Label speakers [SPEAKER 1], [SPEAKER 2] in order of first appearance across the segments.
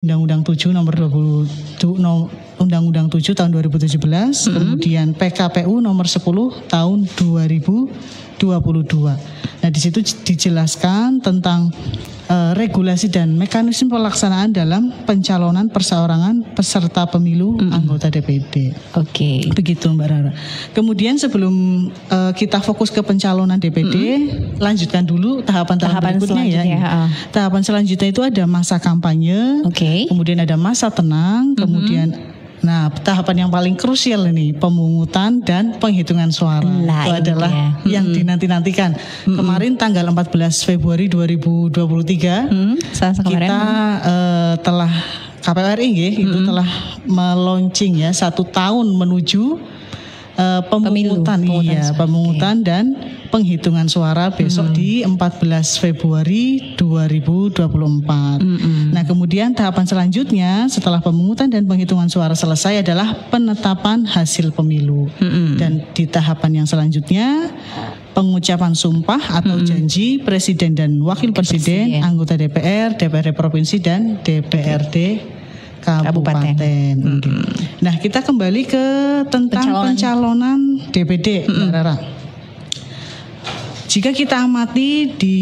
[SPEAKER 1] Undang-Undang 7 nomor 20 Undang-Undang 7 tahun 2017, kemudian PKPU nomor 10 tahun 2022. Nah, di situ dijelaskan tentang regulasi dan mekanisme pelaksanaan dalam pencalonan perseorangan peserta pemilu anggota DPD.
[SPEAKER 2] Oke.
[SPEAKER 1] Begitu Mbak Rara. Kemudian sebelum kita fokus ke pencalonan DPD, lanjutkan dulu tahapan berikutnya ya. Tahapan selanjutnya itu ada masa kampanye, kemudian ada masa tenang, kemudian tahapan yang paling krusial ini pemungutan dan penghitungan suara. Itu adalah yang dinanti-nantikan. Kemarin tanggal 14 Februari 2023 kita telah KPU RI itu telah meluncing ya 1 tahun menuju pemungutan dan penghitungan suara besok di 14 Februari 2024. Nah, kemudian tahapan selanjutnya setelah pemungutan dan penghitungan suara selesai adalah penetapan hasil pemilu. Dan di tahapan yang selanjutnya pengucapan sumpah atau janji presiden dan wakil presiden, anggota DPR, DPRD provinsi dan DPRD kabupaten. Nah, kita kembali ke tentang pencalonan DPD, Mbak Rara. Jika kita amati di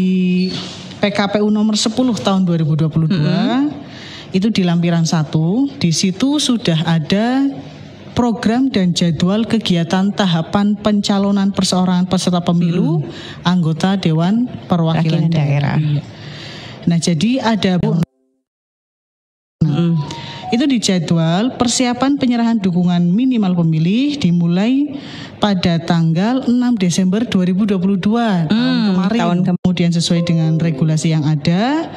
[SPEAKER 1] PKPU nomor 10 tahun 2022, itu di lampiran 1, di situ sudah ada program dan jadwal kegiatan tahapan pencalonan perseorangan peserta pemilu anggota Dewan Perwakilan Daerah. Nah, jadi ada itu dijadwal persiapan penyerahan dukungan minimal pemilih dimulai pada tanggal 6 Desember 2022 tahun kemudian sesuai dengan regulasi yang ada.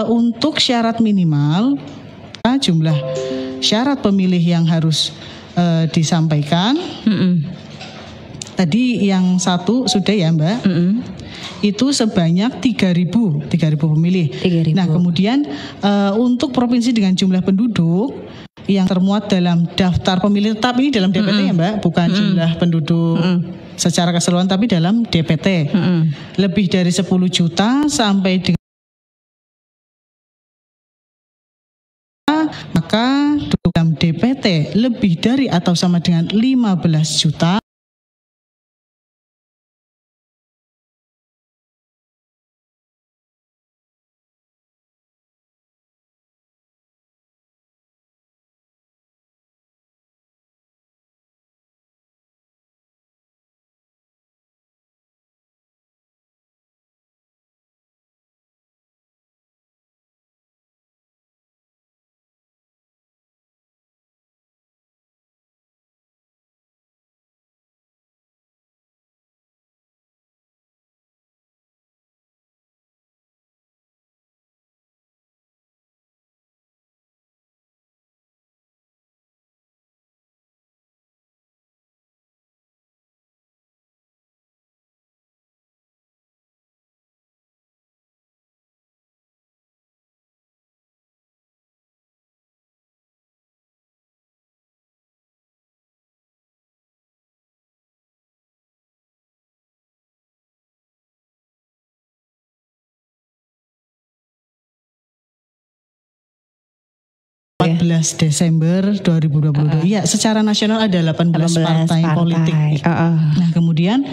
[SPEAKER 1] Untuk syarat minimal jumlah syarat pemilih yang harus disampaikan. Tadi yang satu sudah ya Mbak. Itu sebanyak 3.000 pemilih. 3.000. Nah, kemudian untuk provinsi dengan jumlah penduduk yang termuat dalam daftar pemilih tetap ini dalam DPT ya Mbak, bukan jumlah penduduk secara keseluruhan tapi dalam DPT. Lebih dari 10 juta sampai dengan maka dalam DPT lebih dari atau sama dengan 15 juta Desember 2022. Ya, secara nasional ada 18 partai politik. Nah, kemudian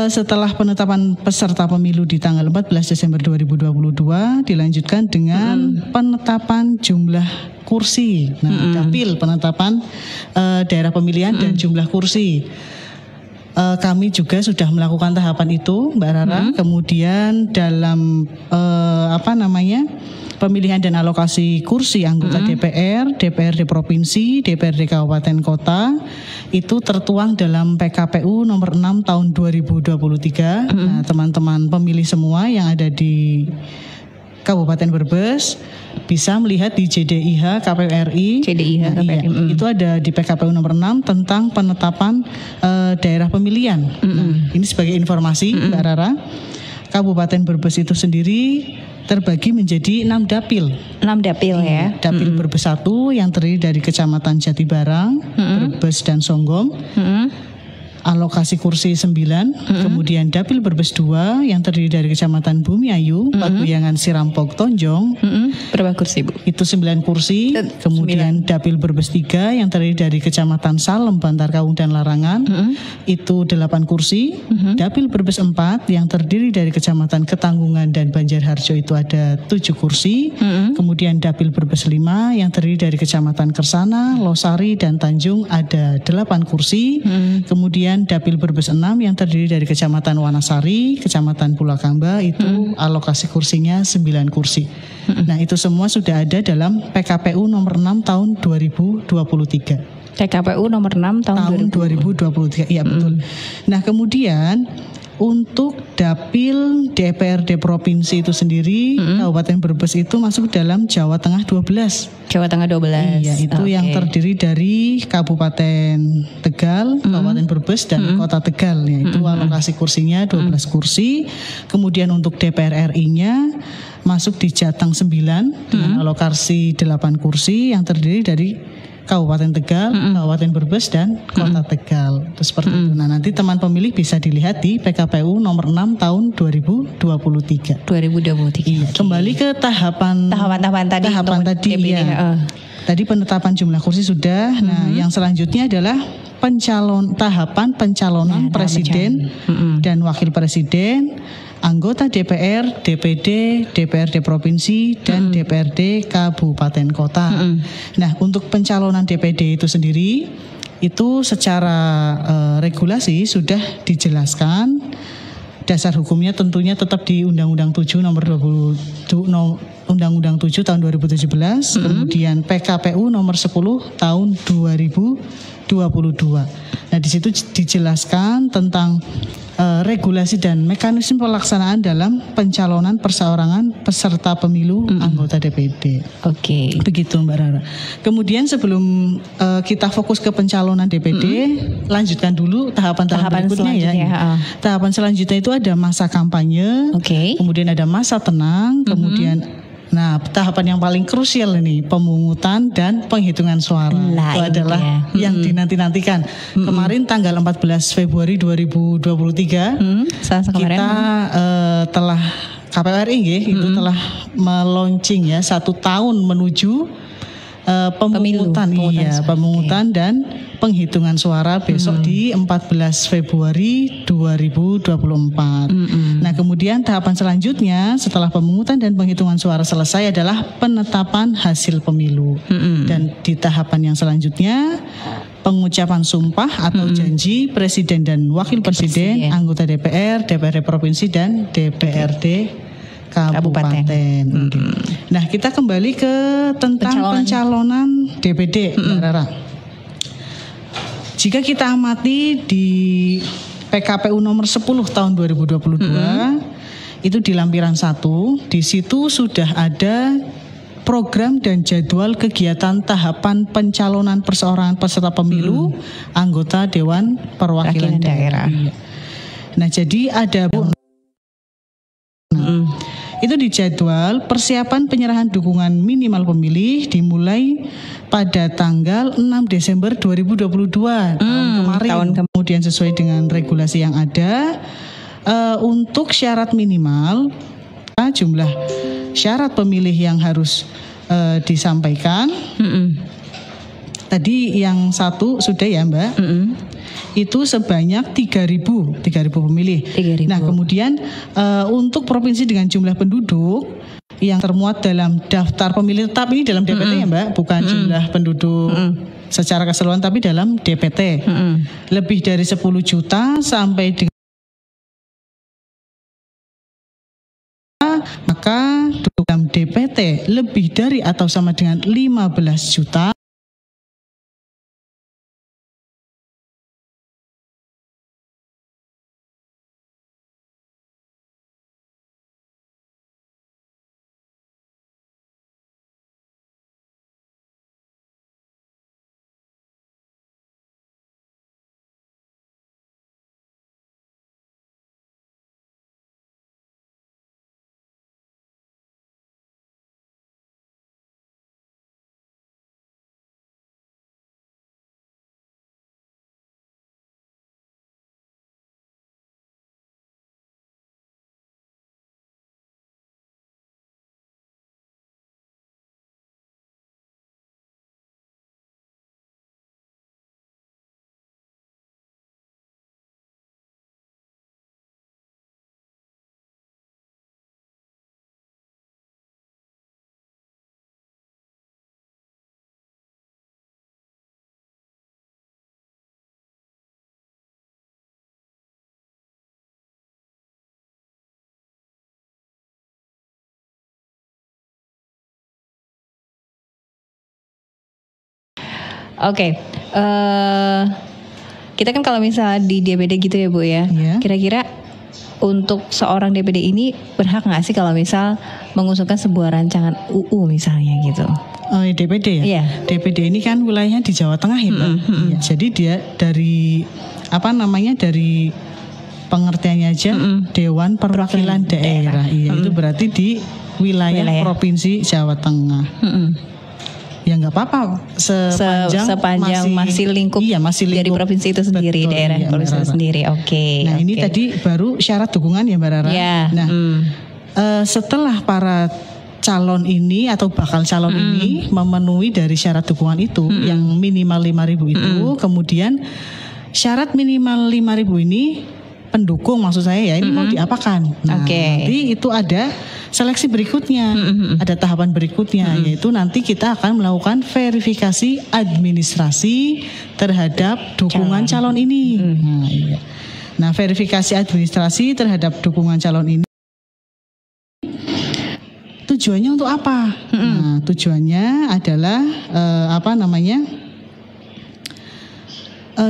[SPEAKER 1] setelah penetapan peserta pemilu di tanggal 14 Desember 2022 dilanjutkan dengan penetapan jumlah kursi. Nah, dapil penetapan daerah pemilihan dan jumlah kursi. Kami juga sudah melakukan tahapan itu, Mbak Rara. Kemudian dalam pemilihan dan alokasi kursi anggota DPR, DPRD provinsi, DPRD kabupaten kota itu tertuang dalam PKPU nomor 6 tahun 2023. Nah, teman-teman pemilih semua yang ada di Kabupaten Brebes bisa melihat di JDIH KPU RI. Itu ada di PKPU nomor 6 tentang penetapan daerah pemilihan. Nah, ini sebagai informasi Mbak Rara. Kabupaten Brebes itu sendiri terbagi menjadi 6 dapil.
[SPEAKER 2] 6 dapil ya.
[SPEAKER 1] Dapil Brebes 1 yang terdiri dari Kecamatan Jatibarang, Brebes dan Songgom. alokasi kursi 9, kemudian Dapil Brebes 2 yang terdiri dari Kecamatan Bumiayu, Paguyangan, Sirampok, Tonjong.
[SPEAKER 2] Berapa kursi, Bu?
[SPEAKER 1] Itu 9 kursi. Kemudian Dapil Brebes 3 yang terdiri dari Kecamatan Salem, Bantar Kaung dan Larangan. Itu 8 kursi. Dapil Brebes 4 yang terdiri dari Kecamatan Ketanggungan dan Banjarharjo itu ada 7 kursi. Kemudian Dapil Brebes 5 yang terdiri dari Kecamatan Kersana, Losari dan Tanjung ada 8 kursi. Kemudian Dapil Brebes 6 yang terdiri dari Kecamatan Wanasari, Kecamatan Pulakamba itu alokasi kursinya 9 kursi. Nah, itu semua sudah ada dalam PKPU nomor 6 tahun 2023.
[SPEAKER 2] PKPU nomor 6 tahun
[SPEAKER 1] 2023. Iya, betul. Nah, kemudian untuk Dapil DPRD Provinsi itu sendiri, Kabupaten Brebes itu masuk dalam Jawa Tengah 12.
[SPEAKER 2] Jawa Tengah 12.
[SPEAKER 1] Iya, itu yang terdiri dari Kabupaten Tegal, Kabupaten Brebes dan Kota Tegal. Ya, itu alokasi kursinya 12 kursi. Kemudian untuk DPR RI-nya masuk di Jateng 9 dengan alokasi 8 kursi yang terdiri dari Kabupaten Tegal, Kabupaten Brebes dan Kota Tegal. Itu seperti itu. Nah, nanti teman pemilih bisa dilihat di PKPU nomor 6 tahun 2023.
[SPEAKER 2] 2023.
[SPEAKER 1] Iya, kembali ke tahapan
[SPEAKER 2] tadi.
[SPEAKER 1] Ya. Tadi penetapan jumlah kursi sudah. Nah, yang selanjutnya adalah tahapan pencalonan presiden dan wakil presiden, anggota DPR, DPD, DPRD Provinsi, dan DPRD Kabupaten Kota. Nah, untuk pencalonan DPD itu sendiri, itu secara regulasi sudah dijelaskan. Dasar hukumnya tentunya tetap di Undang-Undang 7 nomor 7 tahun 2017, kemudian PKPU nomor 10 tahun 2022. Nah, di situ dijelaskan tentang regulasi dan mekanisme pelaksanaan dalam pencalonan perseorangan peserta pemilu anggota DPD.
[SPEAKER 2] Oke.
[SPEAKER 1] Begitu, Mbak Rara. Kemudian sebelum kita fokus ke pencalonan DPD, lanjutkan dulu tahapan berikutnya ya. Tahapan selanjutnya itu ada masa kampanye, kemudian ada masa tenang, kemudian tahapan yang paling krusial ini pemungutan dan penghitungan suara. Itu adalah yang dinanti-nantikan. Kemarin tanggal 14 Februari 2023 kita telah KPU RI itu telah meluncing ya 1 tahun menuju pemungutan dan penghitungan suara besok di 14 Februari 2024. Nah, kemudian tahapan selanjutnya setelah pemungutan dan penghitungan suara selesai adalah penetapan hasil pemilu. Dan di tahapan yang selanjutnya pengucapan sumpah atau janji presiden dan wakil presiden, anggota DPR, DPRD Provinsi dan DPRD Kabupaten. Nah, kita kembali ke tentang pencalonan DPD, Mbak Rara. Jika kita amati di PKPU nomor 10 tahun 2022, itu di lampiran 1, di situ sudah ada program dan jadwal kegiatan tahapan pencalonan perseorangan peserta pemilu anggota Dewan Perwakilan Daerah. Nah, jadi ada itu dijadwal persiapan penyerahan dukungan minimal pemilih dimulai pada tanggal 6 Desember 2022 tahun kemarin. Kemudian sesuai dengan regulasi yang ada, untuk syarat minimal jumlah syarat pemilih yang harus disampaikan. Tadi yang satu sudah ya, Mbak. Itu sebanyak 3.000 pemilih. 3.000. Nah, kemudian untuk provinsi dengan jumlah penduduk yang termuat dalam daftar pemilih tetap ini dalam DPT ya, Mbak, bukan jumlah penduduk secara keseluruhan tapi dalam DPT. Lebih dari 10 juta sampai dengan maka dalam DPT lebih dari atau sama dengan 15 juta
[SPEAKER 2] Oke. Kita kan kalau misalnya di DPD gitu ya Bu ya.
[SPEAKER 1] Iya.
[SPEAKER 2] Kira-kira untuk seorang DPD ini berhak nggak sih kalau misal mengusulkan sebuah rancangan UU misalnya gitu?
[SPEAKER 1] DPD ya?
[SPEAKER 2] Iya.
[SPEAKER 1] DPD ini kan wilayahnya di Jawa Tengah ya Mbak. Iya, jadi dia dari dari pengertiannya aja Dewan Perwakilan Daerah. Iya, itu berarti di wilayah Provinsi Jawa Tengah. Ya nggak apa-apa sepanjang
[SPEAKER 2] masih lingkup,
[SPEAKER 1] masih lingkup
[SPEAKER 2] dari provinsi itu sendiri,
[SPEAKER 1] betul,
[SPEAKER 2] daerah provinsi itu sendiri. Oke.
[SPEAKER 1] Nah ini tadi baru syarat dukungan ya Mbak Rara.
[SPEAKER 2] Ya.
[SPEAKER 1] Nah setelah para calon ini atau bakal calon ini memenuhi dari syarat dukungan itu yang minimal 5.000 itu, kemudian syarat minimal 5.000 ini pendukung maksud saya ya ini mau diapakan. Nah, nanti itu ada seleksi berikutnya, ada tahapan berikutnya yaitu nanti kita akan melakukan verifikasi administrasi terhadap dukungan calon ini. Nah, verifikasi administrasi terhadap dukungan calon ini tujuannya untuk apa? Nah, tujuannya adalah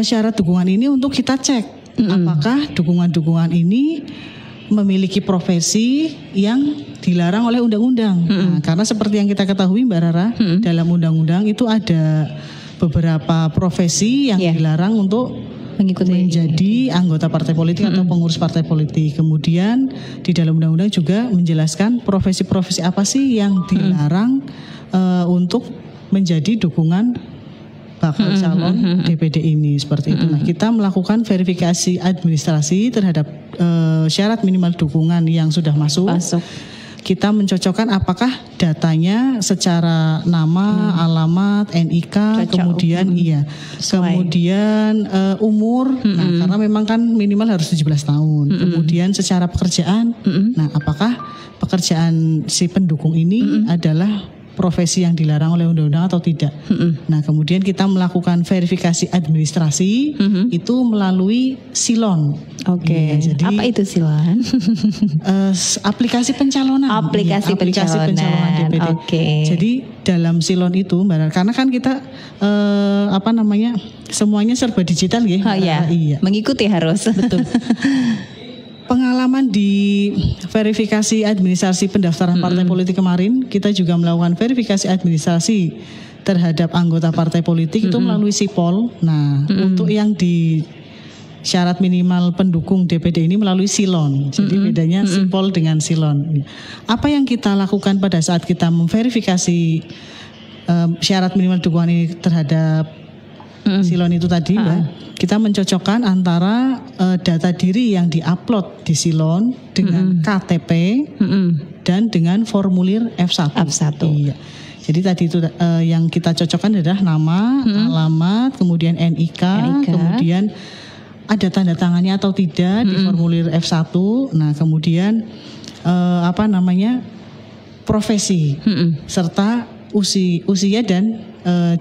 [SPEAKER 1] syarat dukungan ini untuk kita cek apakah dukungan-dukungan ini memiliki profesi yang dilarang oleh undang-undang. Nah, karena seperti yang kita ketahui Mbak Rara, dalam undang-undang itu ada beberapa profesi yang dilarang untuk menjadi anggota partai politik atau pengurus partai politik. Kemudian di dalam undang-undang juga menjelaskan profesi-profesi apa sih yang dilarang untuk menjadi dukungan bakal calon DPD ini seperti itu. Nah, kita melakukan verifikasi administrasi terhadap syarat minimal dukungan yang sudah masuk. Kita mencocokkan apakah datanya secara nama, alamat, NIK, kemudian kemudian umur. Nah, karena memang kan minimal harus 17 tahun. Kemudian secara pekerjaan. Nah, apakah pekerjaan si pendukung ini adalah profesi yang dilarang oleh undang-undang atau tidak. Nah, kemudian kita melakukan verifikasi administrasi itu melalui Silon.
[SPEAKER 2] Oke.
[SPEAKER 1] Jadi
[SPEAKER 2] apa itu Silon?
[SPEAKER 1] Aplikasi pencalonan.
[SPEAKER 2] Aplikasi pencalonan
[SPEAKER 1] DPD. Jadi dalam Silon itu, karena kan kita semuanya serba digital ya.
[SPEAKER 2] Iya. Mengikuti harus.
[SPEAKER 1] Betul. Pengalaman di verifikasi administrasi pendaftaran partai politik kemarin, kita juga melakukan verifikasi administrasi terhadap anggota partai politik itu melalui Sipol. Nah, untuk yang di syarat minimal pendukung DPD ini melalui Silon. Jadi bedanya Sipol dengan Silon. Apa yang kita lakukan pada saat kita memverifikasi syarat minimal dukungan ini terhadap Silon itu tadi, Mbak, kita mencocokkan antara data diri yang diupload di Silon dengan KTP dan dengan formulir F1. Iya. Jadi tadi itu yang kita cocokkan adalah nama, alamat, kemudian NIK, kemudian ada tanda tangannya atau tidak di formulir F1. Nah, kemudian profesi serta usia dan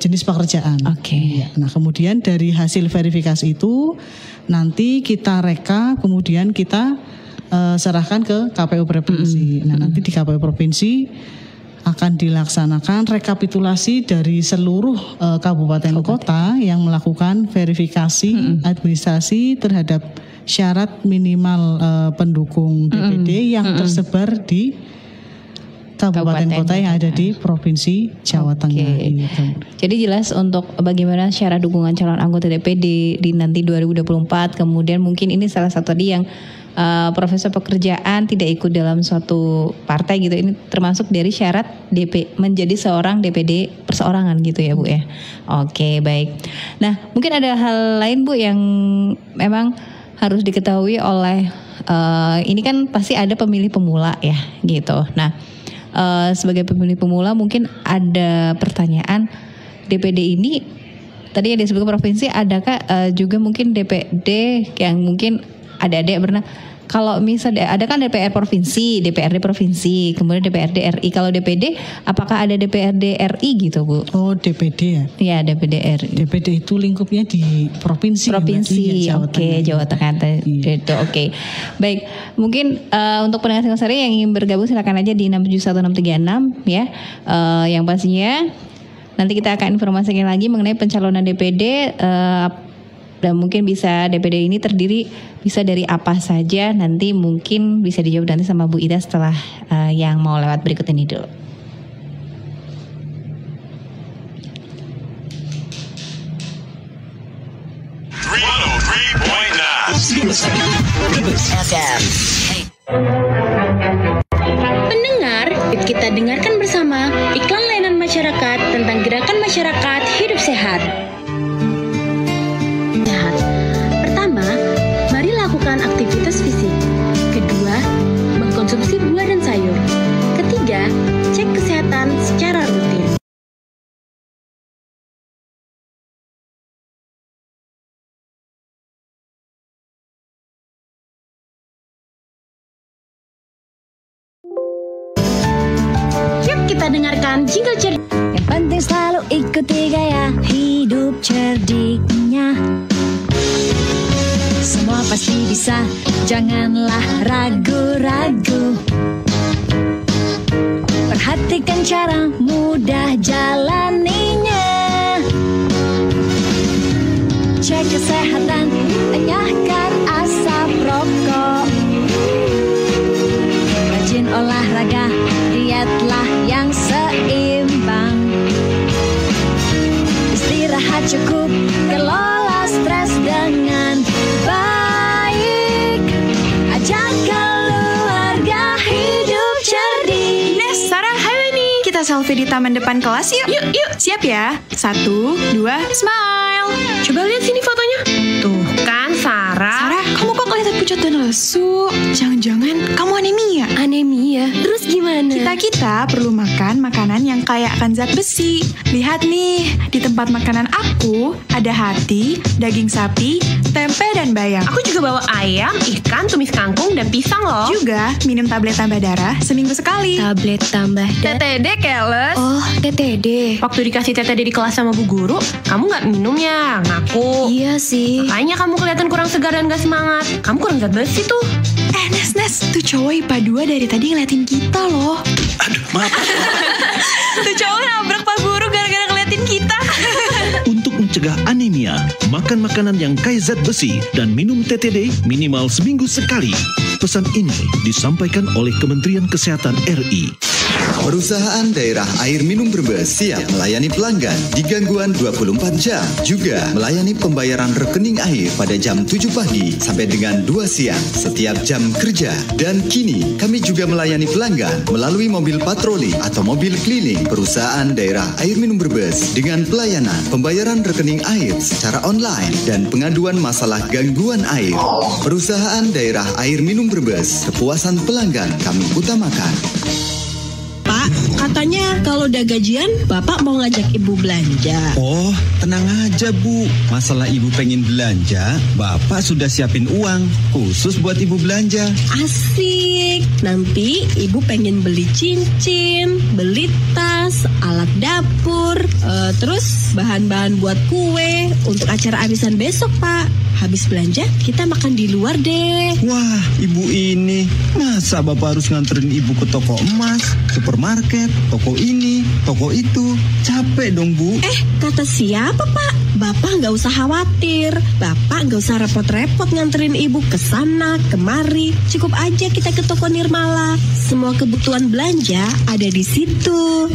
[SPEAKER 1] jenis pekerjaan. Nah, kemudian dari hasil verifikasi itu nanti kita reka, kemudian kita serahkan ke KPU provinsi. Nah, nanti di KPU provinsi akan dilaksanakan rekapitulasi dari seluruh kabupaten kota yang melakukan verifikasi administrasi terhadap syarat minimal pendukung DPD yang tersebar di kabupaten kota yang ada di Provinsi Jawa Tengah.
[SPEAKER 2] Jadi jelas untuk bagaimana syarat dukungan calon anggota DPD di nanti 2024. Kemudian mungkin ini salah satu tadi yang profesor pekerjaan tidak ikut dalam suatu partai gitu. Ini termasuk dari syarat menjadi seorang DPD perseorangan gitu ya Bu ya. Oke, baik. Nah, mungkin ada hal lain Bu yang memang harus diketahui oleh ini kan pasti ada pemilih pemula ya gitu. Nah, sebagai pemilih pemula mungkin ada pertanyaan, DPD ini tadi yang disebutkan provinsi, adakah juga mungkin DPD yang mungkin adik-adik pernah, kalau misalnya ada kan DPR provinsi, DPRD provinsi, kemudian DPRD RI. Kalau DPD, apakah ada DPRD RI gitu Bu?
[SPEAKER 1] Oh, DPD ya?
[SPEAKER 2] Iya, DPD RI.
[SPEAKER 1] DPD itu lingkupnya di provinsi.
[SPEAKER 2] Jawa Tengah. Itu oke. Baik, mungkin untuk pendengar Singosari yang ingin bergabung silakan aja di 6716336 ya. Yang pastinya Nanti kita akan informasikan lagi mengenai pencalonan DPD dan mungkin bisa DPD ini terdiri bisa dari apa saja. Nanti mungkin bisa dijawab nanti sama Bu Ida setelah yang mau lewat berikut ini dulu.
[SPEAKER 3] Pendengar, kita dengarkan bersama iklan layanan masyarakat tentang gerakan masyarakat hidup sehat. Pertama, mari lakukan aktivitas fisik. Kedua, mengkonsumsi buah dan sayur. Ketiga, cek kesehatan secara rutin. Yuk kita dengarkan jingle cerdik.
[SPEAKER 4] Yang penting selalu ikuti gaya hidup cerdiknya. Semua pasti bisa, janganlah ragu-ragu. Perhatikan cara mudah jalaninya. Cek kesehatan, tanyakan asap rokok. Rajin olahraga, dietlah yang seimbang. Istirahat cukup, kelola stres dengan baik. Ajak keluarga hidup cerdik.
[SPEAKER 5] Nes, Sarah, hai Weni. Kita selfie di taman depan kelas yuk. Yuk, siap ya? 1, 2, smile. Coba lihat sini fotonya. Tuh kan, Sarah. Sarah, kamu kok kelihatan pucat dan lesu? Jangan-jangan kamu anemia.
[SPEAKER 3] Anemia? Terus gimana?
[SPEAKER 5] Kita perlu makan makanan yang kaya akan zat besi. Lihat nih, di tempat makanan aku ada hati, daging sapi, tempe, dan bayam.
[SPEAKER 6] Aku juga bawa ayam, ikan, tumis kangkung, dan pisang loh.
[SPEAKER 5] Juga minum tablet tambah darah seminggu sekali.
[SPEAKER 3] Tablet tambah darah.
[SPEAKER 6] TTD, Keles.
[SPEAKER 3] Oh, TTD.
[SPEAKER 6] Waktu dikasih TTD di kelas sama Bu Guru, kamu nggak minum ya? Ngaku.
[SPEAKER 3] Iya sih.
[SPEAKER 6] Makanya kamu kelihatan kurang segar dan gak semangat. Kamu kurang zat besi tuh.
[SPEAKER 5] Nes, tuh cowok IPA 2 dari tadi ngeliatin kita loh.
[SPEAKER 7] Aduh, maaf.
[SPEAKER 5] Tuh cowok nabrak Pak Guru gara-gara ngeliatin kita.
[SPEAKER 7] Untuk mencegah anemia, makan makanan yang kaya zat besi dan minum TTD minimal seminggu sekali. Pesan ini disampaikan oleh Kementerian Kesehatan RI.
[SPEAKER 8] Perusahaan Daerah Air Minum Brebes siap melayani pelanggan di gangguan 24 jam. Juga melayani pembayaran rekening air pada jam 7 pagi sampai dengan 2 siang setiap jam kerja. Dan kini kami juga melayani pelanggan melalui mobil patroli atau mobil keliling Perusahaan Daerah Air Minum Brebes dengan pelayanan pembayaran rekening air secara online dan pengaduan masalah gangguan air. Perusahaan Daerah Air Minum Brebes, kepuasan pelanggan kami utamakan.
[SPEAKER 9] Pak, katanya kalau udah gajian, Bapak mau ngajak Ibu belanja.
[SPEAKER 10] Oh, tenang aja Bu. Masalah Ibu pengen belanja, Bapak sudah siapin uang khusus buat Ibu belanja.
[SPEAKER 9] Asik. Nanti Ibu pengen beli cincin, beli tas, alat dapur, terus bahan-bahan buat kue untuk acara arisan besok, Pak. Habis belanja, kita makan di luar deh.
[SPEAKER 10] Wah, Ibu ini, masa Bapak harus nganterin Ibu ke toko emas, supermarket, toko ini, toko itu? Capek dong, Bu.
[SPEAKER 9] Kata siapa, Pak? Bapak nggak usah khawatir. Bapak nggak usah repot-repot nganterin Ibu ke sana, kemari. Cukup aja kita ke toko Nirmala. Semua kebutuhan belanja ada di situ.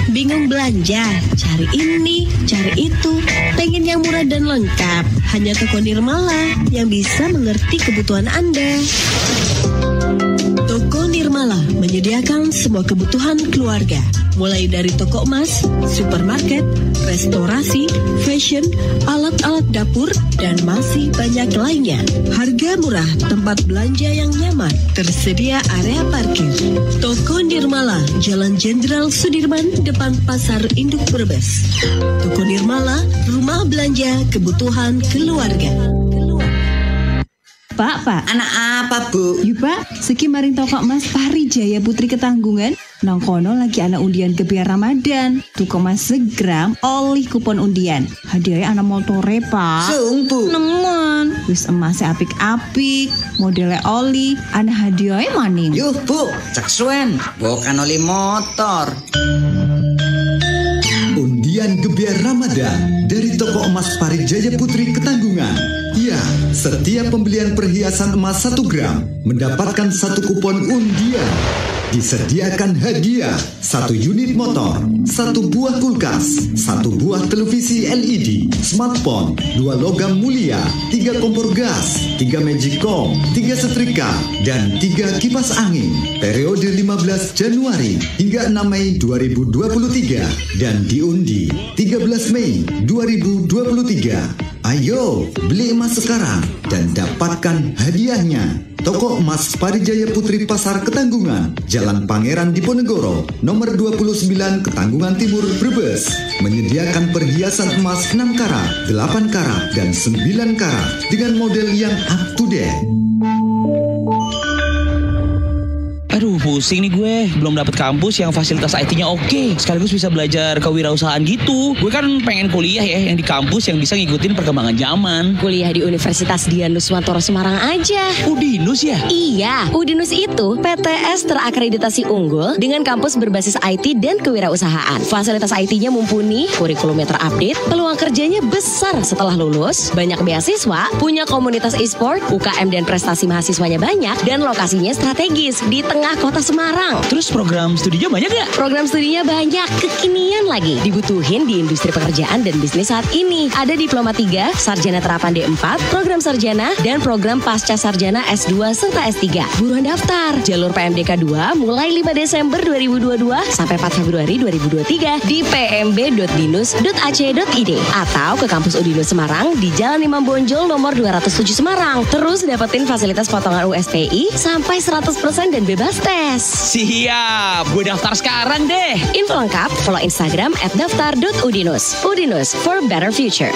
[SPEAKER 9] Bingung belanja? Cari ini, cari itu. Pengen yang murah dan lengkap? Hanya toko Nirmala yang bisa mengerti kebutuhan Anda. Toko Nirmala menyediakan semua kebutuhan keluarga, mulai dari toko emas, supermarket, restorasi, fashion, alat-alat dapur, dan masih banyak lainnya. Harga murah, tempat belanja yang nyaman, tersedia area parkir. Toko Nirmala, Jalan Jenderal Sudirman, depan Pasar Induk Brebes. Toko Nirmala, rumah belanja kebutuhan keluarga.
[SPEAKER 2] Pak.
[SPEAKER 11] Anak apa, Bu?
[SPEAKER 2] Yuk Pak, seki maring toko emas Pari Jaya Putri Ketanggungan. Nang kono lagi ana undian gebiar Ramadan. Tuku emas segram oleh kupon undian. Hadiahnya ana motore, Pak.
[SPEAKER 11] Sungguh.
[SPEAKER 2] Nemen. Wis emasnya apik-apik, modelnya oli, ana hadiahnya maning.
[SPEAKER 11] Yuh, Bu, cek suen, bukan oli motor.
[SPEAKER 8] gebiar Ramadan dari toko emas Parijaya Putri Ketanggungan. Ya, setiap pembelian perhiasan emas 1 gram mendapatkan 1 kupon undian. Disediakan hadiah 1 unit motor, 1 buah kulkas, 1 buah televisi LED, smartphone, 2 logam mulia, 3 kompor gas, 3 magicom, 3 setrika, dan 3 kipas angin. Periode 15 Januari hingga 6 Mei 2023 dan diundi 13 Mei 2023. Ayo, beli emas sekarang dan dapatkan hadiahnya. Toko Emas Parijaya Putri Pasar Ketanggungan, Jalan Pangeran Diponegoro, nomor 29 Ketanggungan Timur, Brebes. Menyediakan perhiasan emas 6 karat, 8 karat, dan 9 karat dengan model yang up to date.
[SPEAKER 11] Aduh, pusing nih gue. Belum dapet kampus yang fasilitas IT-nya oke, sekaligus bisa belajar kewirausahaan gitu. Gue kan pengen kuliah ya, yang di kampus yang bisa ngikutin perkembangan zaman.
[SPEAKER 12] Kuliah di Universitas Dianus Wantoro Semarang aja.
[SPEAKER 11] Udinus ya?
[SPEAKER 12] Iya, Udinus itu PTS terakreditasi unggul dengan kampus berbasis IT dan kewirausahaan. Fasilitas IT-nya mumpuni, kurikulumnya terupdate, peluang kerjanya besar setelah lulus, banyak beasiswa, punya komunitas e-sport, UKM dan prestasi mahasiswanya banyak, dan lokasinya strategis di tengah kota Semarang.
[SPEAKER 11] Terus program studinya banyak gak?
[SPEAKER 12] Program studinya banyak, kekinian lagi. Dibutuhin di industri pekerjaan dan bisnis saat ini. Ada Diploma 3, Sarjana Terapan D4, Program Sarjana, dan Program Pasca Sarjana S2 serta S3. Buruan daftar. Jalur PMDK 2 mulai 5 Desember 2022 sampai 4 Februari 2023 di pmb.dinus.ac.id atau ke kampus Udinus Semarang di Jalan Imam Bonjol nomor 207 Semarang. Terus dapetin fasilitas potongan USPI sampai 100% dan bebas tes.
[SPEAKER 11] Siap, gue daftar sekarang deh.
[SPEAKER 12] Info lengkap follow Instagram @daftar.udinus. Udinus for better future.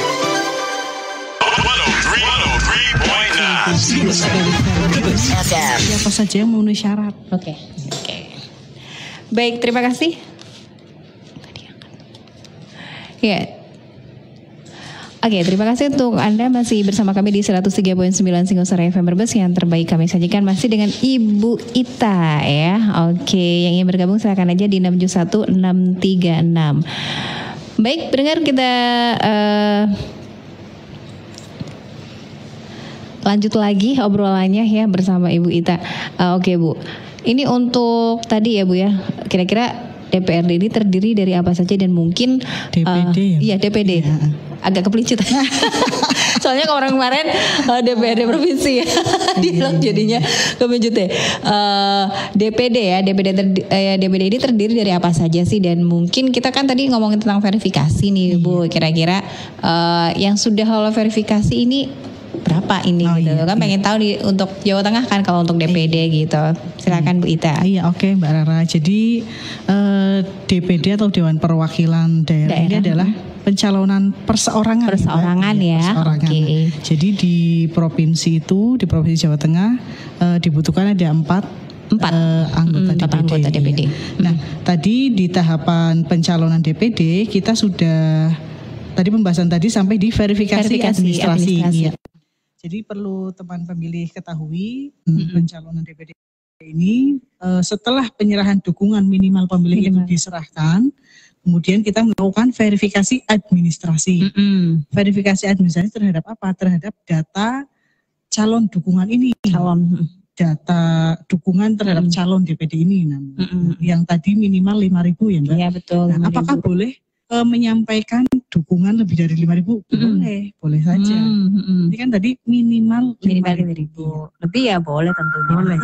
[SPEAKER 1] Siapa saja yang memenuhi syarat.
[SPEAKER 2] Oke. Baik, terima kasih. Ya. Oke, terima kasih untuk Anda masih bersama kami di 103.9 Singosari FM Brebes. Yang terbaik kami sajikan masih dengan Ibu Ita ya. Oke, yang ingin bergabung silakan aja di 671636. Baik, pendengar, kita lanjut lagi obrolannya ya bersama Ibu Ita. Oke Bu, ini untuk tadi ya Bu ya, kira-kira DPRD ini terdiri dari apa saja dan mungkin
[SPEAKER 1] DPD
[SPEAKER 2] iya DPD ya. Agak kepelicit soalnya kemarin DPRD provinsi ya jadinya kepelicit ya. DPD ya, DPD ini terdiri dari apa saja sih, dan mungkin kita kan tadi ngomongin tentang verifikasi nih Bu, kira-kira yang sudah lolos verifikasi ini berapa ini gitu kan, pengen tahu nih untuk Jawa Tengah kan kalau untuk DPD gitu. Silakan Bu Ita.
[SPEAKER 1] Iya, oke Mbak Rara. Jadi DPD atau Dewan Perwakilan Daerah ini adalah pencalonan perseorangan
[SPEAKER 2] ya.
[SPEAKER 1] Perseorangan. Okay. Jadi di provinsi itu, di Provinsi Jawa Tengah dibutuhkan ada 4 anggota DPD. Nah, tadi di tahapan pencalonan DPD kita sudah tadi pembahasan tadi sampai di verifikasi administrasi. Ya. Jadi perlu teman pemilih ketahui pencalonan DPD ini setelah penyerahan dukungan minimal pemilih itu diserahkan, kemudian kita melakukan verifikasi administrasi. Verifikasi administrasi terhadap apa? Terhadap data calon dukungan ini. Data dukungan terhadap calon DPD ini. Yang tadi minimal 5.000 ya Mbak? Iya betul. Nah, apakah boleh menyampaikan dukungan lebih dari 5.000? Boleh saja. Ini kan tadi minimal 5.000.
[SPEAKER 2] Lebih ya boleh tentunya. Boleh.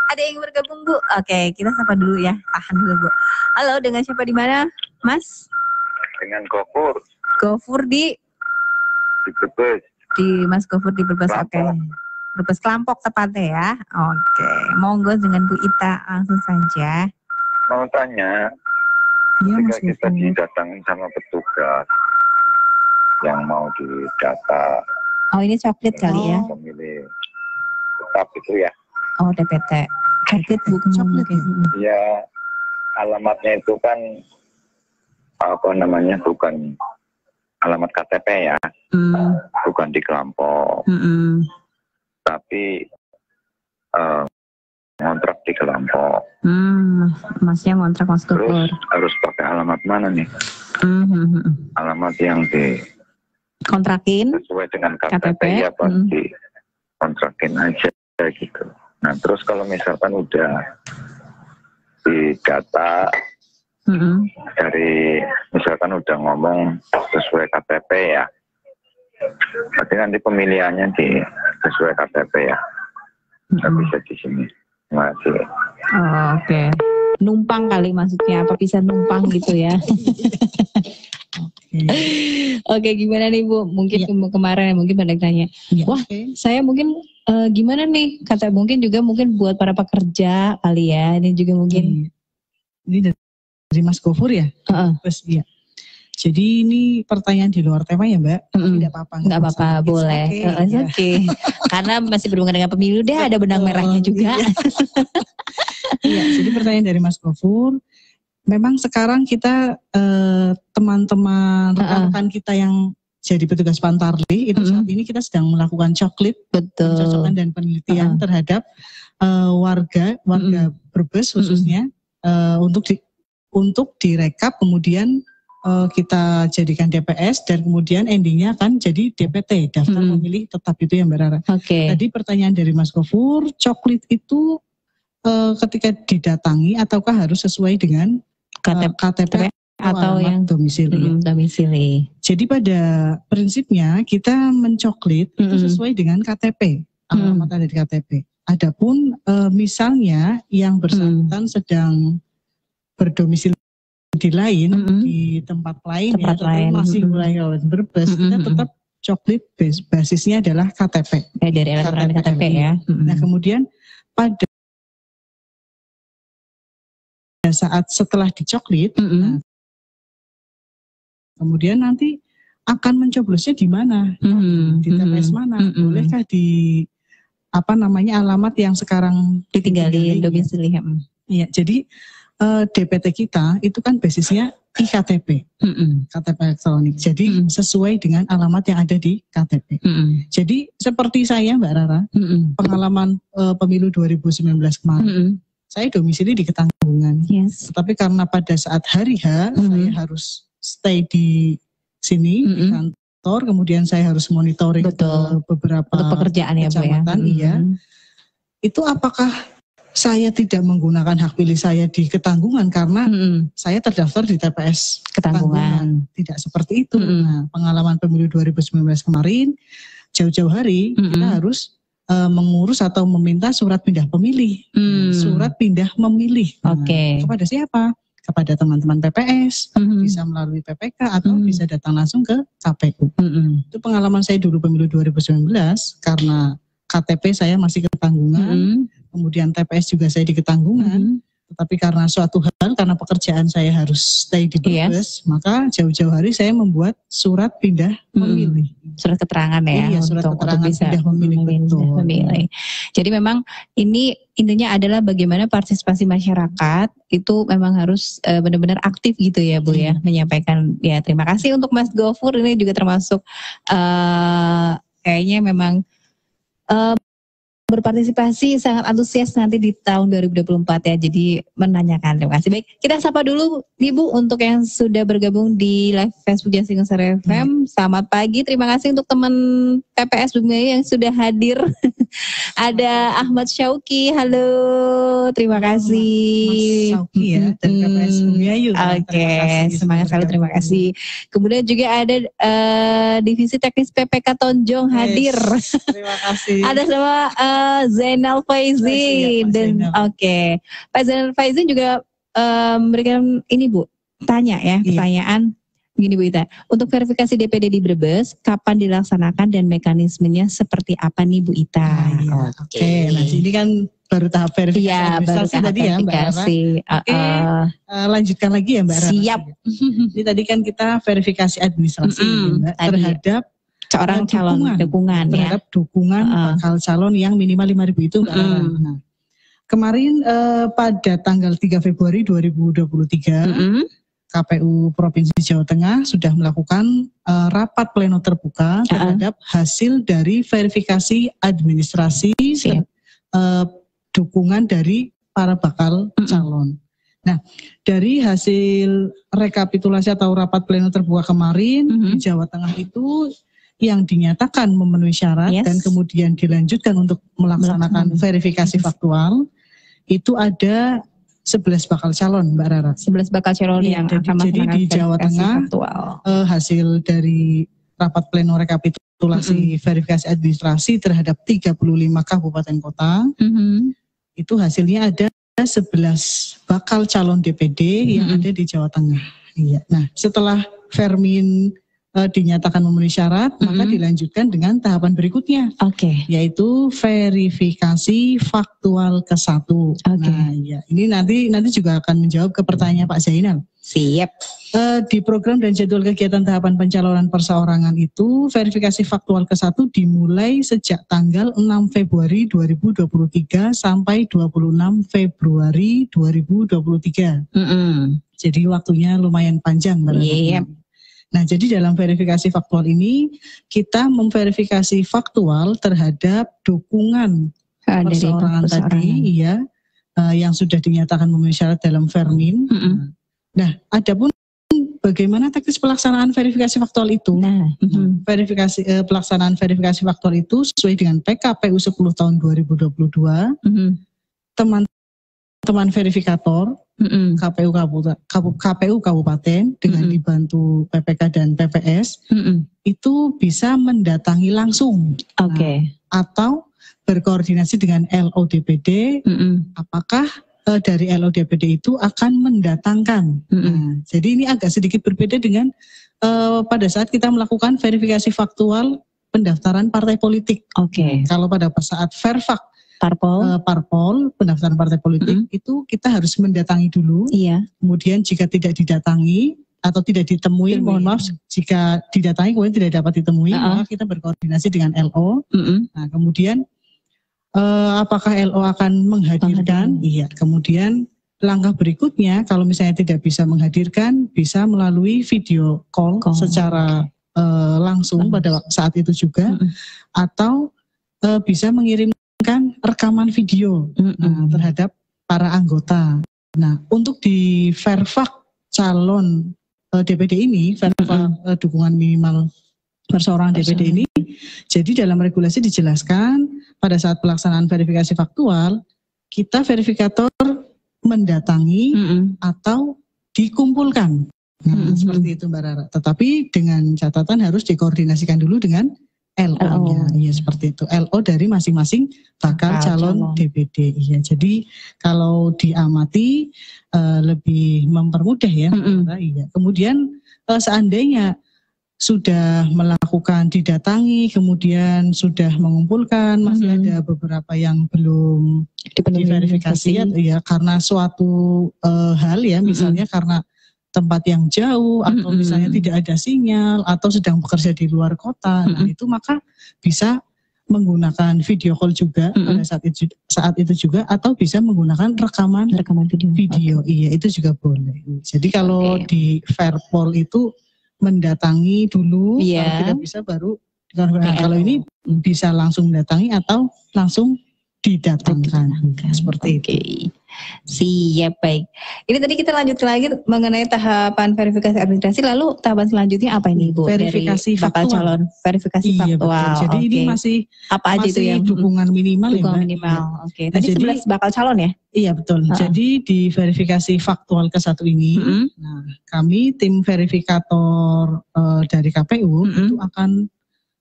[SPEAKER 2] Ada yang bergabung Bu? Oke, kita sapa dulu ya. Tahan dulu Bu. Halo, dengan siapa di mana, Mas?
[SPEAKER 13] Dengan Gofur.
[SPEAKER 2] Gofur di
[SPEAKER 13] Brebes.
[SPEAKER 2] Di Mas Gofur di Brebes. Oke. Brebes Kelampok tepatnya ya. Oke. Monggo dengan Bu Ita langsung saja.
[SPEAKER 13] Mau tanya, ketika kita didatangin sama petugas yang mau didata.
[SPEAKER 2] Oh, ini coklat kali ya?
[SPEAKER 13] Pemilih tetap itu ya.
[SPEAKER 2] Oh, DPT. Coklat bukan coklat.
[SPEAKER 13] Iya, alamatnya itu kan apa namanya, bukan alamat KTP ya. Bukan di Kelampok. Tapi ngontrak di Kelampok.
[SPEAKER 2] Masnya ngontrak Mas Gofur.
[SPEAKER 13] Terus harus pakai alamat mana nih? Alamat yang di
[SPEAKER 2] kontrakin
[SPEAKER 13] sesuai dengan KTP ya pasti kontrakin aja gitu. Nah terus kalau misalkan udah didata dari misalkan udah ngomong sesuai KTP ya, berarti nanti pemilihannya di sesuai KTP ya, nggak bisa di sini. Masih.
[SPEAKER 2] Oke. Numpang kali maksudnya, apa bisa numpang gitu ya? Oke, gimana nih Bu? Mungkin kemarin mungkin pada tanya, wah saya mungkin gimana nih? Kata mungkin juga mungkin buat para pekerja kali ya, ini juga mungkin.
[SPEAKER 1] Ini dari Mas Gofur ya? Terus iya. Jadi ini pertanyaan di luar tema ya Mbak? Tidak apa-apa.
[SPEAKER 2] Nggak apa-apa, boleh. Oke. Karena masih berhubungan dengan pemilu deh, ada benang merahnya juga.
[SPEAKER 1] Iya, jadi pertanyaan dari Mas Gofur. Memang sekarang kita teman-teman rekan-rekan kita yang jadi petugas Pantarlih itu saat ini kita sedang melakukan coklit pencocokan dan penelitian terhadap warga Brebes khususnya untuk direkap kemudian kita jadikan DPS dan kemudian endingnya akan jadi DPT, daftar pemilih tetap itu ya Mbak Rara. Tadi pertanyaan dari Mas Gofur, coklit itu ketika didatangi ataukah harus sesuai dengan KTP atau yang domisili. Jadi pada prinsipnya kita mencoklit itu sesuai dengan KTP, alamat ada di KTP. Adapun misalnya yang bersangkutan sedang berdomisili di lain, di tempat lain masih wilayah Brebes, kita tetap coklit basisnya adalah KTP.
[SPEAKER 2] Dari elektronik KTP ya.
[SPEAKER 1] Nah kemudian pada saat setelah dicoklit, kemudian nanti akan mencoblosnya di mana, di TPS mana, bolehkah di alamat yang sekarang
[SPEAKER 2] ditinggali domisili.
[SPEAKER 1] Iya, jadi DPT kita itu kan basisnya iKTP, KTP elektronik. Jadi sesuai dengan alamat yang ada di KTP. Jadi seperti saya Mbak Rara, pengalaman pemilu 2019 kemarin, saya domisili di Ketanggungan. Tetapi karena pada saat hari H saya harus stay di sini di kantor, kemudian saya harus monitoring ke beberapa
[SPEAKER 2] pekerjaan ya Bu ya.
[SPEAKER 1] Iya. Itu apakah saya tidak menggunakan hak pilih saya di Ketanggungan karena saya terdaftar di TPS Ketanggungan. Tidak seperti itu. Nah, pengalaman pemilu 2019 kemarin, jauh-jauh hari kita harus mengurus atau meminta surat pindah pemilih. Surat pindah memilih. Kepada siapa? Kepada teman-teman PPS, bisa melalui PPK atau bisa datang langsung ke KPU. Itu pengalaman saya dulu pemilu 2019 karena KTP saya masih Ketanggungan, kemudian TPS juga saya di Ketanggungan, tetapi karena suatu hal, karena pekerjaan saya harus stay di Brebes, maka jauh-jauh hari saya membuat surat pindah memilih.
[SPEAKER 2] Surat keterangan ya,
[SPEAKER 1] iya, surat keterangan
[SPEAKER 2] bisa
[SPEAKER 1] pindah memilih.
[SPEAKER 2] Jadi memang ini intinya adalah bagaimana partisipasi masyarakat itu memang harus benar-benar aktif gitu ya Bu ya, menyampaikan ya. Terima kasih untuk Mas Gofur, ini juga termasuk kayaknya memang berpartisipasi sangat antusias nanti di tahun 2024 ya, jadi menanyakan. Terima kasih. Baik, kita sapa dulu Ibu untuk yang sudah bergabung di live Facebook Jasingan Sore FM. Selamat pagi, terima kasih untuk teman PPS Bumiayu yang sudah hadir. Ada Ahmad Syauki, halo, terima kasih.
[SPEAKER 1] Mas Syauki ya, dari PPS Bumiayu.
[SPEAKER 2] Oke, semangat sekali, terima kasih. Kemudian juga ada Divisi Teknis PPK Tonjong hadir.
[SPEAKER 1] Terima kasih.
[SPEAKER 2] Ada sama Zainal Faizin dan Pak Zainal Faizin juga memberikan ini Bu, pertanyaan begini Bu Ita, untuk verifikasi DPD di Brebes kapan dilaksanakan dan mekanismenya seperti apa nih Bu Ita?
[SPEAKER 1] Nah ini kan baru tahap verifikasi administrasi tadi ya Mbak Rara. Lanjutkan lagi ya Mbak Rara.
[SPEAKER 2] Siap.
[SPEAKER 1] Jadi tadi kan kita verifikasi administrasi Mbak, terhadap
[SPEAKER 2] seorang calon dukungan
[SPEAKER 1] terhadap dukungan bakal calon yang minimal 5.000 itu. Nah, kemarin pada tanggal 3 Februari 2023 KPU Provinsi Jawa Tengah sudah melakukan rapat pleno terbuka terhadap hasil dari verifikasi administrasi dukungan dari para bakal calon. Nah, dari hasil rekapitulasi atau rapat pleno terbuka kemarin di Jawa Tengah itu yang dinyatakan memenuhi syarat dan kemudian dilanjutkan untuk melaksanakan verifikasi faktual itu ada 11 bakal calon, Mbak Rara.
[SPEAKER 2] 11 bakal calon yang akan
[SPEAKER 1] jadi di Jawa Tengah hasil dari rapat pleno rekapitulasi verifikasi administrasi terhadap 35 kabupaten kota itu hasilnya ada 11 bakal calon DPD yang ada di Jawa Tengah. Iya. Nah, setelah Vermin dinyatakan memenuhi syarat, maka dilanjutkan dengan tahapan berikutnya, yaitu verifikasi faktual ke-1. Nah, ya, ini nanti juga akan menjawab ke pertanyaan Pak Zainal.
[SPEAKER 2] Siap.
[SPEAKER 1] Di program dan jadwal kegiatan tahapan pencalonan perseorangan itu, verifikasi faktual ke-1 dimulai sejak tanggal 6 Februari 2023 sampai 26 Februari 2023. Jadi waktunya lumayan panjang. Nah, jadi dalam verifikasi faktual ini, kita memverifikasi faktual terhadap dukungan perseorangan tadi, yang sudah dinyatakan memenuhi syarat dalam Vermin. Nah, adapun bagaimana teknis pelaksanaan verifikasi faktual itu? Pelaksanaan verifikasi faktual itu sesuai dengan PKPU 10 tahun 2022. Teman-teman verifikator KPU Kabupaten dengan dibantu PPK dan PPS itu bisa mendatangi langsung, atau berkoordinasi dengan LODPD. Apakah dari LODPD itu akan mendatangkan? Nah, jadi ini agak sedikit berbeda dengan pada saat kita melakukan verifikasi faktual pendaftaran partai politik. Kalau pada saat verfak parpol pendaftaran partai politik itu kita harus mendatangi dulu. Kemudian jika tidak didatangi atau tidak ditemui, mohon maaf, jika didatangi kemudian tidak dapat ditemui, maka kita berkoordinasi dengan LO. Nah, kemudian apakah LO akan menghadirkan? Iya. Kemudian langkah berikutnya, kalau misalnya tidak bisa menghadirkan, bisa melalui video call secara langsung pada saat itu juga, atau bisa mengirimkan rekaman video terhadap para anggota. Nah, untuk di verfak calon DPD ini, verfak dukungan minimal perseorangan DPD ini, jadi dalam regulasi dijelaskan pada saat pelaksanaan verifikasi faktual, kita verifikator mendatangi atau dikumpulkan. Nah, seperti itu Mbak Rara. Tetapi dengan catatan harus dikoordinasikan dulu dengan LO-nya. Iya, seperti itu. LO dari masing-masing bakal calon DPD. Iya, jadi kalau diamati lebih mempermudah ya. Iya. Kemudian seandainya sudah melakukan didatangi, kemudian sudah mengumpulkan, masih ada beberapa yang belum diverifikasi ya, karena suatu hal ya, misalnya karena tempat yang jauh atau misalnya tidak ada sinyal atau sedang bekerja di luar kota, nah itu maka bisa menggunakan video call juga pada saat itu juga, atau bisa menggunakan rekaman video. Iya, itu juga boleh. Jadi kalau di Verpol itu mendatangi dulu, kalau tidak bisa baru kalau ini bisa langsung mendatangi atau langsung didatangkan. Seperti itu.
[SPEAKER 2] Siap, baik. Ini tadi kita lanjut lagi mengenai tahapan verifikasi administrasi, lalu tahapan selanjutnya apa ini Bu?
[SPEAKER 1] Verifikasi
[SPEAKER 2] bakal calon verifikasi faktual.
[SPEAKER 1] Betul. Jadi ini masih
[SPEAKER 2] apa aja itu ya?
[SPEAKER 1] Dukungan minimal.
[SPEAKER 2] Dukungan minimal. Oke. Tadi 11 bakal calon ya?
[SPEAKER 1] Iya, betul. Jadi di verifikasi faktual ke-1 ini, nah, kami tim verifikator dari KPU itu akan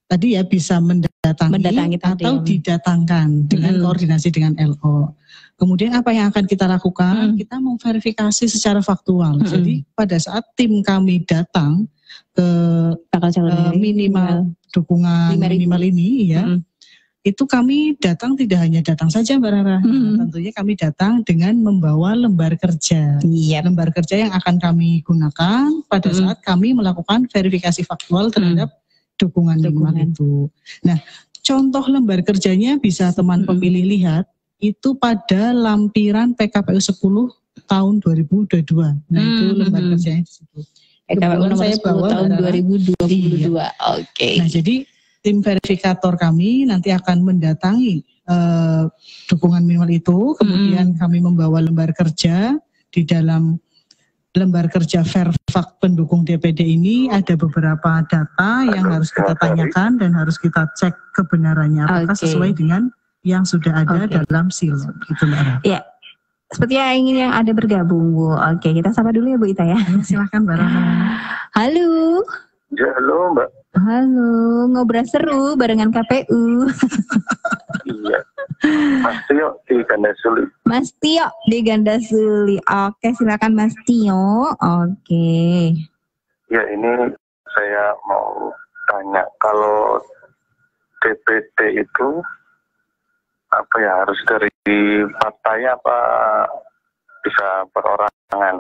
[SPEAKER 1] tadi ya bisa mendatangi atau didatangkan dengan koordinasi dengan LO. Kemudian apa yang akan kita lakukan? Kita memverifikasi secara faktual. Jadi pada saat tim kami datang ke minimal dukungan minimal ini ya, itu kami datang tidak hanya datang saja Mbak Rara. Tentunya kami datang dengan membawa lembar kerja. Lembar kerja yang akan kami gunakan pada saat kami melakukan verifikasi faktual terhadap dukungan minimal itu. Nah, contoh lembar kerjanya bisa teman pemilih lihat itu pada lampiran PKPU 10 tahun 2022. Nah, itu lembar kerjanya di situ.
[SPEAKER 2] PKPU nomor 10 tahun 2022. Oke.
[SPEAKER 1] Nah, jadi tim verifikator kami nanti akan mendatangi dukungan minimal itu, kemudian kami membawa lembar kerja di dalam lembar kerja Verfak pendukung DPD ini ada beberapa data yang harus kita tanyakan dan harus kita cek kebenarannya apakah sesuai dengan yang sudah ada dalam silon. Gitu Mbak Rara.
[SPEAKER 2] Ya, seperti yang ada bergabung Bu. Oke, kita sapa dulu ya Bu Ita ya.
[SPEAKER 1] Silakan Mbak Rara.
[SPEAKER 2] Halo.
[SPEAKER 13] Ya, halo Mbak.
[SPEAKER 2] Halo, ngobrol seru barengan KPU.
[SPEAKER 13] Iya. Mas Tio di Gandasuli.
[SPEAKER 2] Mas Tio di Gandasuli. Oke, silakan Mas Tio. Oke.
[SPEAKER 13] Ya, ini saya mau tanya, kalau DPD itu apa ya, harus dari partai apa bisa perorangan?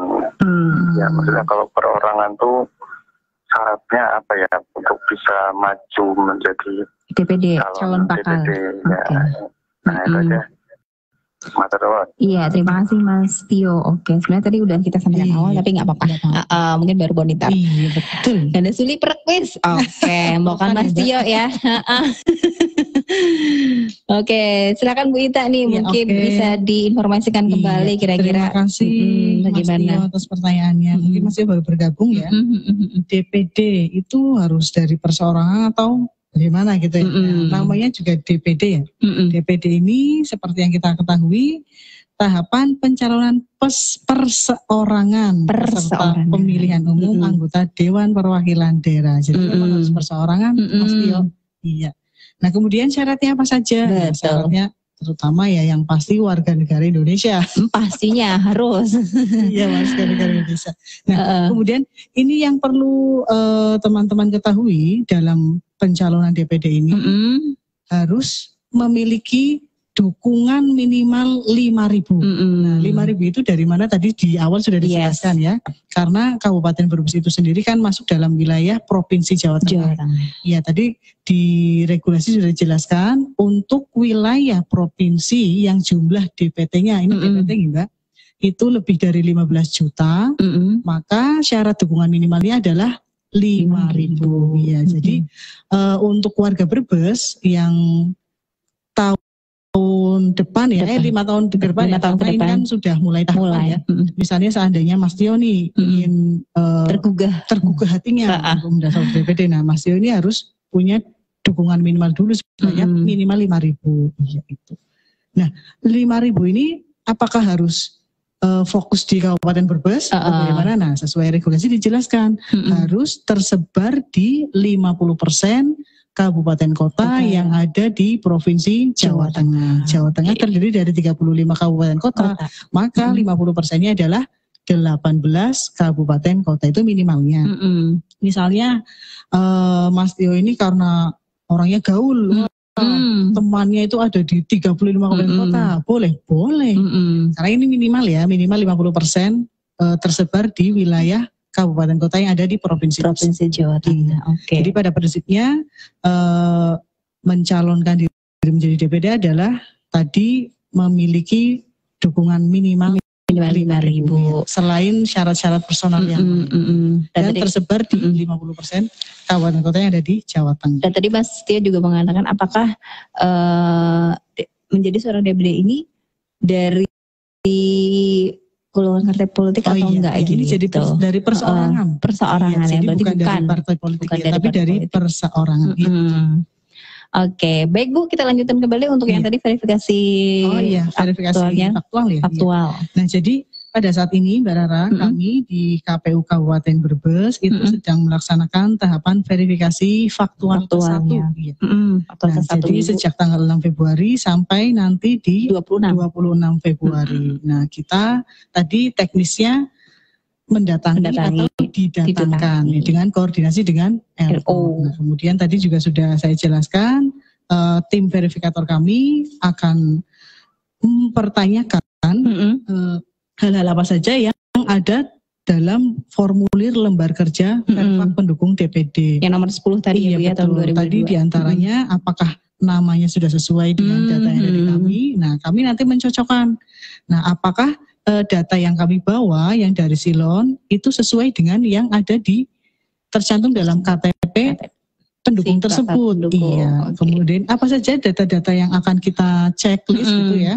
[SPEAKER 13] Ya, maksudnya kalau perorangan tuh syaratnya apa ya untuk bisa maju menjadi
[SPEAKER 2] DPD, calon bakal.
[SPEAKER 13] Ya. Nah, itu aja. Matur.
[SPEAKER 2] Iya, terima kasih Mas Tio. Oke, sebenarnya tadi udah kita sampaikan awal, tapi nggak apa-apa. Mungkin baru Bonitar.
[SPEAKER 1] Iya, betul.
[SPEAKER 2] Ganda Suli perkuis. Oke, bukan Mas Tio ya. Oke, silakan Bu Ita nih, mungkin bisa diinformasikan kembali kira-kira.
[SPEAKER 1] Terima kasih
[SPEAKER 2] bagaimana
[SPEAKER 1] Mas Tio atas pertanyaannya. Mungkin Mas Tio baru bergabung ya. DPD itu harus dari perseorangan atau bagaimana gitu ya. Namanya juga DPD ya. DPD ini seperti yang kita ketahui tahapan pencalonan perseorangan serta pemilihan umum anggota Dewan Perwakilan Daerah. Jadi memang harus perseorangan Mas Tio. Iya. Nah kemudian syaratnya apa saja? Nah, syaratnya terutama ya yang pasti warga negara Indonesia.
[SPEAKER 2] Pastinya harus.
[SPEAKER 1] Iya, warga negara Indonesia. Nah kemudian ini yang perlu teman-teman ketahui dalam pencalonan DPD ini harus memiliki dukungan minimal 5.000. Nah, 5.000 itu dari mana tadi di awal sudah dijelaskan ya. Karena Kabupaten Brebes itu sendiri kan masuk dalam wilayah Provinsi Jawa Tengah. Ya, tadi di regulasi sudah dijelaskan untuk wilayah provinsi yang jumlah DPT-nya ini DPT Mbak itu lebih dari 15 juta, maka syarat dukungan minimalnya adalah 5.000. Ya, jadi untuk warga Brebes yang tahun depan ya, 5 tahun ke depan ya, tahun ini kan sudah mulai tahapan ya. Misalnya seandainya Mas Tio nih ingin tergugah hatinya untuk mendaftar DPD, nah Mas Tio ini harus punya dukungan minimal dulu sebanyak minimal 5.000 ya, itu. Nah 5.000 ini apakah harus fokus di Kabupaten Brebes atau bagaimana? Nah sesuai regulasi dijelaskan harus tersebar di 50% kabupaten kota yang ada di Provinsi Jawa Tengah. Jawa Tengah terdiri dari 35 kabupaten kota, maka 50%-nya adalah 18 kabupaten kota itu minimalnya. Misalnya Mas Tio ini karena orangnya gaul, temannya itu ada di 35 kabupaten kota, boleh. Karena ini minimal ya, minimal 50% tersebar di wilayah kabupaten kota yang ada di Provinsi
[SPEAKER 2] Jawa Tengah.
[SPEAKER 1] Jadi pada prinsipnya mencalonkan diri menjadi DPD adalah tadi memiliki dukungan minimal 5.000 selain syarat-syarat personal yang dan tersebar di 50% kabupaten kota yang ada di Jawa Tengah.
[SPEAKER 2] Dan tadi Mas Tio juga mengatakan apakah menjadi seorang DPD ini dari golongan partai politik atau enggak
[SPEAKER 1] ini
[SPEAKER 2] gitu.
[SPEAKER 1] Jadi dari perseorangan.
[SPEAKER 2] Perseorangan ya, berarti
[SPEAKER 1] bukan dari partai politik ya, tapi dari perseorangan.
[SPEAKER 2] Oke, baik Bu, kita lanjutkan kembali untuk yang tadi verifikasi.
[SPEAKER 1] Verifikasi faktual ya. Nah, jadi pada saat ini Mbak Rara, kami di KPU Kabupaten Brebes itu sedang melaksanakan tahapan verifikasi faktual ke-1. Jadi sejak tanggal 6 Februari sampai nanti di 26 Februari. Nah, kita tadi teknisnya mendatangi atau didatangkan dengan koordinasi dengan LO. Nah, kemudian tadi juga sudah saya jelaskan, tim verifikator kami akan mempertanyakan hal-hal apa saja yang ada dalam formulir lembar kerja Verfak pendukung DPD.
[SPEAKER 2] Yang nomor 10 tadi ya, tahun 2022.
[SPEAKER 1] Tadi diantaranya apakah namanya sudah sesuai dengan data yang ada di kami. Nah, kami nanti mencocokkan. Nah, apakah data yang kami bawa yang dari Silon itu sesuai dengan yang ada di tercantum dalam KTP pendukung tersebut. Kemudian apa saja data-data yang akan kita checklist gitu ya.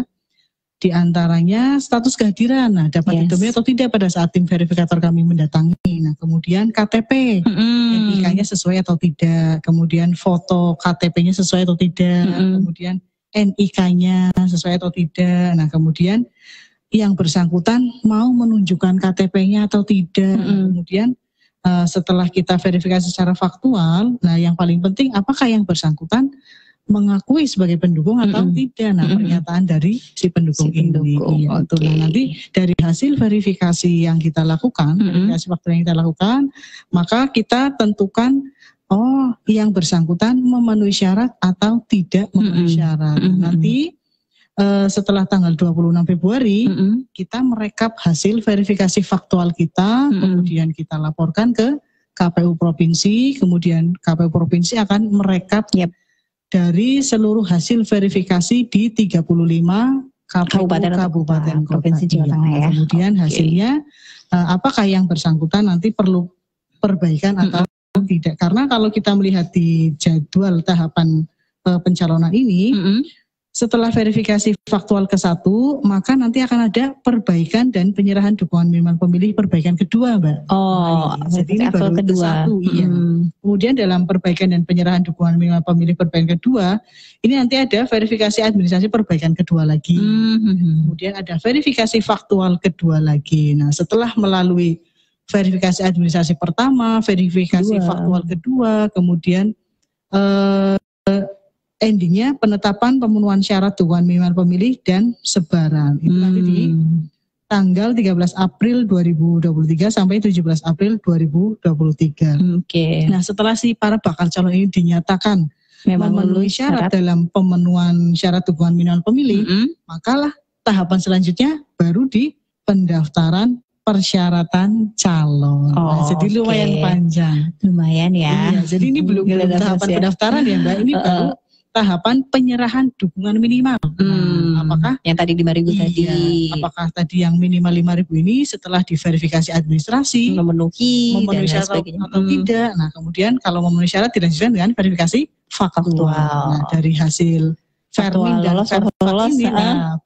[SPEAKER 1] Di antaranya status kehadiran, nah dapat ditemui atau tidak pada saat tim verifikator kami mendatangi. Nah kemudian KTP, NIK-nya sesuai atau tidak, kemudian foto KTP-nya sesuai atau tidak, kemudian NIK-nya sesuai atau tidak. Nah kemudian yang bersangkutan mau menunjukkan KTP-nya atau tidak. Kemudian setelah kita verifikasi secara faktual, nah yang paling penting apakah yang bersangkutan mengakui sebagai pendukung atau tidak. Nah pernyataan dari si pendukung ini. Iya, betul. Nah, nanti dari hasil verifikasi yang kita lakukan, verifikasi faktual yang kita lakukan, maka kita tentukan yang bersangkutan memenuhi syarat atau tidak memenuhi syarat. Nanti setelah tanggal 26 Februari kita merekap hasil verifikasi faktual kita, kemudian kita laporkan ke KPU Provinsi, kemudian KPU Provinsi akan merekap dari seluruh hasil verifikasi di 35 kabupaten kota Provinsi Jawa Tengah ya. Kemudian hasilnya apakah yang bersangkutan nanti perlu perbaikan atau tidak. Karena kalau kita melihat di jadwal tahapan pencalonan ini, setelah verifikasi faktual ke-1, maka nanti akan ada perbaikan dan penyerahan dukungan minimal pemilih perbaikan kedua, Mbak. Jadi ini baru kedua. Iya. Kemudian dalam perbaikan dan penyerahan dukungan minimal pemilih perbaikan kedua, ini nanti ada verifikasi administrasi perbaikan kedua lagi. Kemudian ada verifikasi faktual kedua lagi. Nah, setelah melalui verifikasi administrasi pertama, verifikasi faktual kedua, kemudian endingnya penetapan pemenuhan syarat dukungan minimal pemilih dan sebaran. Itu nanti di tanggal 13 April 2023 sampai 17 April 2023. Nah setelah si para bakal calon ini dinyatakan memenuhi syarat dalam pemenuhan syarat dukungan minimal pemilih, makalah tahapan selanjutnya baru di pendaftaran persyaratan calon. Jadi lumayan panjang.
[SPEAKER 2] Lumayan ya.
[SPEAKER 1] Iya, jadi ini belum tahapan pendaftaran ya Mbak, ini baru tahapan penyerahan dukungan minimal. Apakah
[SPEAKER 2] yang tadi 5.000 tadi?
[SPEAKER 1] Apakah tadi yang minimal 5.000 ini setelah diverifikasi administrasi memenuhi syarat atau tidak? Nah, kemudian kalau memenuhi syarat dilanjutkan dengan verifikasi faktual. Nah, dari hasil Vermin dan Verfak ini,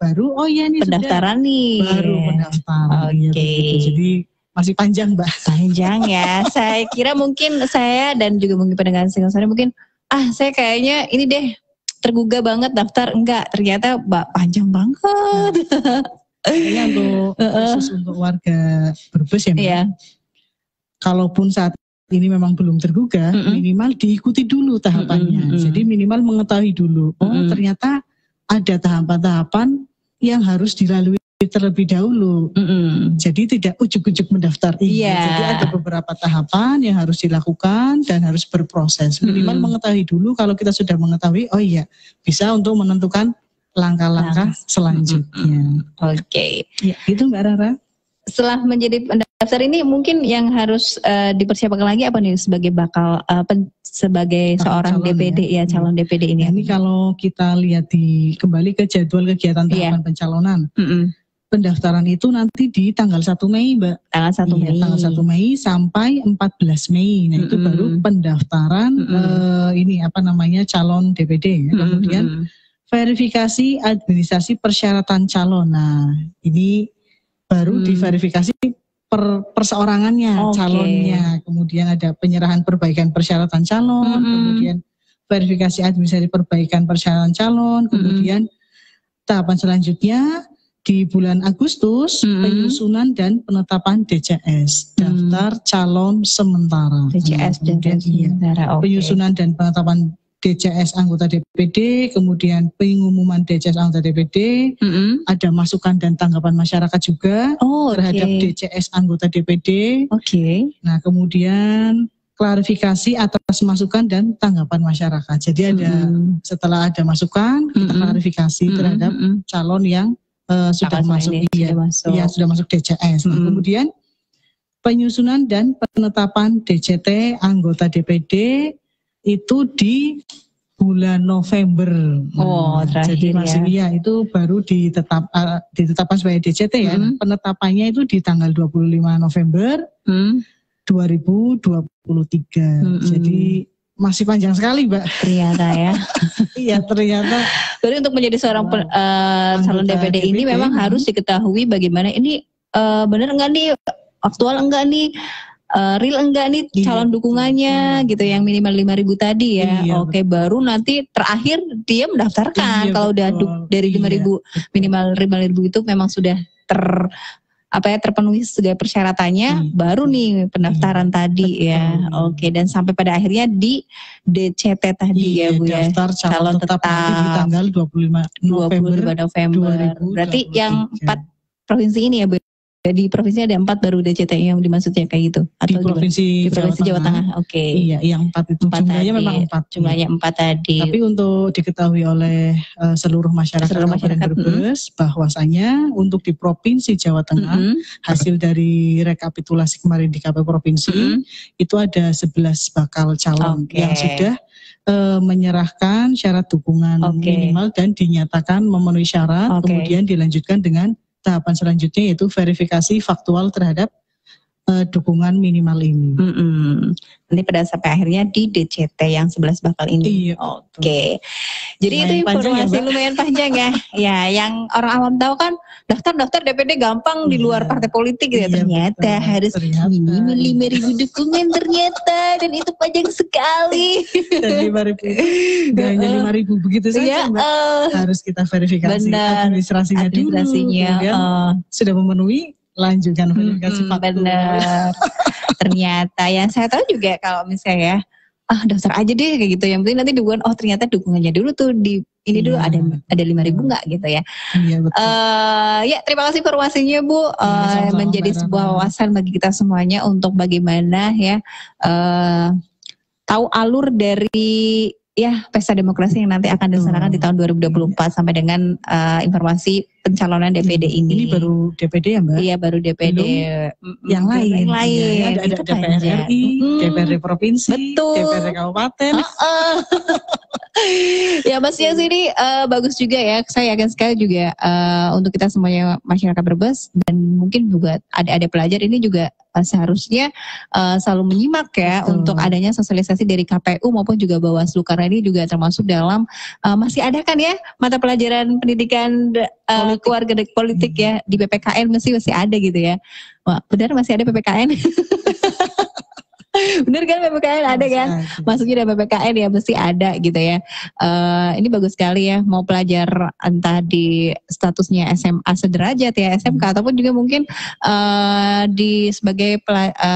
[SPEAKER 1] baru ini
[SPEAKER 2] pendaftaran nih.
[SPEAKER 1] Baru pendaftaran. Jadi masih panjang, Mbak.
[SPEAKER 2] Panjang ya. Saya kira mungkin saya dan juga mungkin pendengar Singosari mungkin saya kayaknya ini deh tergugah banget daftar, enggak, ternyata panjang banget.
[SPEAKER 1] Ini untuk khusus untuk warga Brebes ya Mbak. Kalaupun saat ini memang belum tergugah, minimal diikuti dulu tahapannya. Jadi minimal mengetahui dulu, ternyata ada tahapan-tahapan yang harus dilalui terlebih dahulu. Jadi tidak ujuk-ujuk mendaftar. Jadi ada beberapa tahapan yang harus dilakukan dan harus berproses. Minimal mengetahui dulu, kalau kita sudah mengetahui, bisa untuk menentukan langkah-langkah selanjutnya. Ya, itu Mbak Rara.
[SPEAKER 2] Setelah menjadi pendaftar ini mungkin yang harus dipersiapkan lagi apa nih sebagai bakal sebagai seorang DPD calon DPD ini?
[SPEAKER 1] Ini kalau kita lihat kembali ke jadwal kegiatan tahapan pencalonan. Pendaftaran itu nanti di tanggal 1 Mei, Mbak.
[SPEAKER 2] Tanggal 1 Mei.
[SPEAKER 1] Tanggal 1 Mei sampai 14 Mei. Nah, itu baru pendaftaran calon DPD. Kemudian verifikasi administrasi persyaratan calon. Nah, ini baru diverifikasi perseorangannya, calonnya. Kemudian ada penyerahan perbaikan persyaratan calon, kemudian verifikasi administrasi perbaikan persyaratan calon, kemudian tahapan selanjutnya di bulan Agustus penyusunan dan penetapan DCS, daftar calon sementara.
[SPEAKER 2] DCS dan sementara.
[SPEAKER 1] Penyusunan dan penetapan DCS anggota DPD, kemudian pengumuman DCS anggota DPD, ada masukan dan tanggapan masyarakat juga terhadap DCS anggota DPD. Nah, kemudian klarifikasi atas masukan dan tanggapan masyarakat. Jadi ada setelah ada masukan, kita klarifikasi terhadap calon yang sudah masuk DCS. Nah, kemudian penyusunan dan penetapan DCT anggota DPD itu di bulan November. Jadi masih itu baru ditetapkan sebagai DCT ya. Penetapannya itu di tanggal 25 November 2023. Jadi masih panjang sekali, Mbak.
[SPEAKER 2] Ternyata ya.
[SPEAKER 1] Iya, ternyata.
[SPEAKER 2] Berarti untuk menjadi seorang calon DPD ini memang harus diketahui bagaimana ini benar enggak nih, aktual enggak nih, real enggak nih calon dukungannya gitu, yang minimal 5.000 tadi ya.
[SPEAKER 1] Iya,
[SPEAKER 2] Oke, baru nanti terakhir dia mendaftarkan. Kalau udah dari 5.000 minimal 5.000 itu memang sudah terpenuhi segala persyaratannya, baru nih pendaftaran tadi ya. Oke, dan sampai pada akhirnya di DCT tadi ya Bu ya.
[SPEAKER 1] Daftar calon tetap di tanggal 25 November.
[SPEAKER 2] Berarti yang 4 provinsi ini ya Bu. Di provinsi ada 4 baru DCT yang dimaksudnya kayak gitu. Atau
[SPEAKER 1] di provinsi
[SPEAKER 2] Jawa Tengah. Oke.
[SPEAKER 1] Iya, yang 4 itu jumlahnya memang 4.
[SPEAKER 2] Jumlahnya 4 tadi.
[SPEAKER 1] Tapi untuk diketahui oleh seluruh masyarakat Kabupaten Brebes bahwasanya untuk di provinsi Jawa Tengah hasil dari rekapitulasi kemarin di KPU provinsi itu ada 11 bakal calon yang sudah menyerahkan syarat dukungan minimal dan dinyatakan memenuhi syarat, kemudian dilanjutkan dengan tahapan selanjutnya yaitu verifikasi faktual terhadap dukungan minimal ini.
[SPEAKER 2] Nanti pada sampai akhirnya di DCT yang 11 bakal ini. Oke. Jadi itu informasi lumayan panjang ya. Ya, yang orang awam tahu kan daftar DPD gampang di luar partai politik gitu. Ternyata harus minimal 5.000 dukungan ternyata, dan itu panjang sekali.
[SPEAKER 1] Dan 5.000, gak hanya 5.000 begitu saja, Mbak. Harus kita verifikasi administrasinya dulu. Kemudian sudah memenuhi, lanjutkan verifikasi faktual.
[SPEAKER 2] Benar. Ternyata yang saya tahu juga kalau misalnya daftar aja deh kayak gitu, yang penting nanti dukungan, ternyata dukungannya dulu tuh di ini dulu ada 5.000 nggak gitu ya.
[SPEAKER 1] Iya, betul.
[SPEAKER 2] Ya, terima kasih informasinya Bu. Menjadi sebuah wawasan bagi kita semuanya untuk bagaimana ya tahu alur dari pesta demokrasi yang nanti akan dilaksanakan di tahun 2024 sampai dengan informasi pencalonan DPD ini.
[SPEAKER 1] Ini baru DPD ya Mbak?
[SPEAKER 2] Iya, baru DPD.
[SPEAKER 1] Yang lain.
[SPEAKER 2] Ya,
[SPEAKER 1] ada DPR RI, DPRD provinsi, DPRD kabupaten.
[SPEAKER 2] Ya Mas Yas, ini bagus juga ya. Saya yakin sekali juga untuk kita semuanya masyarakat Brebes, dan mungkin juga adik-adik pelajar ini juga seharusnya selalu menyimak ya untuk adanya sosialisasi dari KPU maupun juga Bawaslu, karena ini juga termasuk dalam masih ada kan ya mata pelajaran pendidikan keluarga politik ya di PPKN, masih ada gitu ya. Wah, benar masih ada PPKN. Bener kan PPKN ada kan? Masuknya dari PPKN ya mesti ada gitu ya. Ini bagus sekali ya, mau pelajar entah di statusnya SMA sederajat ya, SMK ataupun juga mungkin di sebagai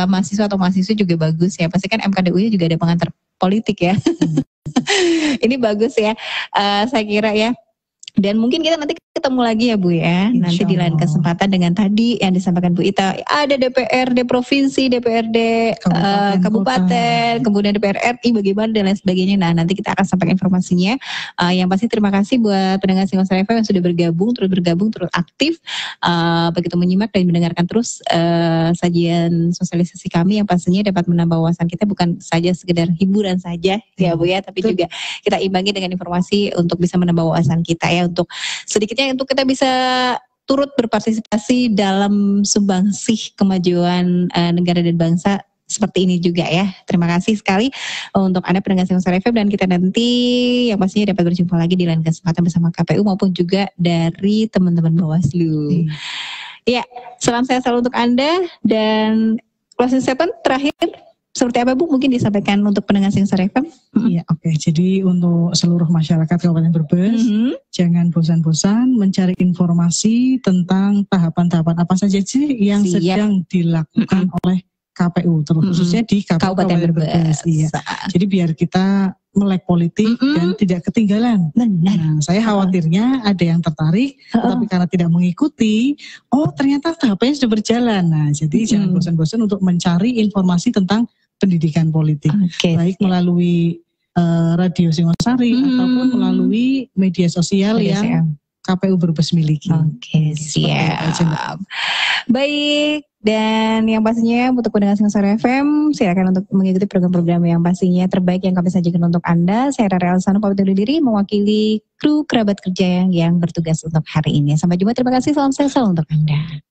[SPEAKER 2] mahasiswa atau mahasiswa juga bagus ya. Pasti kan MKDU-nya juga ada pengantar politik ya. Ini bagus ya, saya kira ya. Dan mungkin kita nanti ketemu lagi ya Bu ya, nanti di lain kesempatan dengan tadi yang disampaikan Bu Ita, ada DPRD provinsi, DPRD kabupaten, kemudian DPR RI bagaimana dan lain sebagainya. Nah, nanti kita akan sampaikan informasinya. Yang pasti terima kasih buat pendengar Singosari FM yang sudah bergabung terus aktif, begitu menyimak dan mendengarkan terus sajian sosialisasi kami yang pastinya dapat menambah wawasan kita, bukan saja sekedar hiburan saja ya Bu ya, tapi juga kita imbangi dengan informasi untuk bisa menambah wawasan kita ya, untuk sedikitnya untuk kita bisa turut berpartisipasi dalam sumbangsih kemajuan negara dan bangsa seperti ini juga ya. Terima kasih sekali untuk Anda pendengar Singosari FM, dan kita nanti yang pastinya dapat berjumpa lagi di lain kesempatan bersama KPU maupun juga dari teman-teman Bawaslu. Ya, salam sehat selalu untuk Anda, dan closing statement terakhir seperti apa Bu, mungkin disampaikan untuk pendengar Singosari FM?
[SPEAKER 1] Iya, oke. Jadi untuk seluruh masyarakat Kabupaten Brebes, jangan bosan-bosan mencari informasi tentang tahapan-tahapan apa saja sih yang sedang dilakukan oleh KPU, khususnya di Kabupaten Brebes. Iya. Jadi biar kita melek politik dan tidak ketinggalan. Nah, saya khawatirnya ada yang tertarik, tapi karena tidak mengikuti, ternyata tahapannya sudah berjalan. Nah, jadi jangan bosan-bosan untuk mencari informasi tentang pendidikan politik, baik melalui radio Singosari ataupun melalui media sosial yang KPU Brebes miliki.
[SPEAKER 2] Oke, siap. Baik, dan yang pastinya untuk pendengar Singosari FM, silakan untuk mengikuti program-program yang pastinya terbaik yang kami sajikan untuk Anda. Saya Rara Elsano pamit undur diri mewakili kru kerabat kerja yang bertugas untuk hari ini. Sampai jumpa, terima kasih, salam sehat selalu untuk Anda.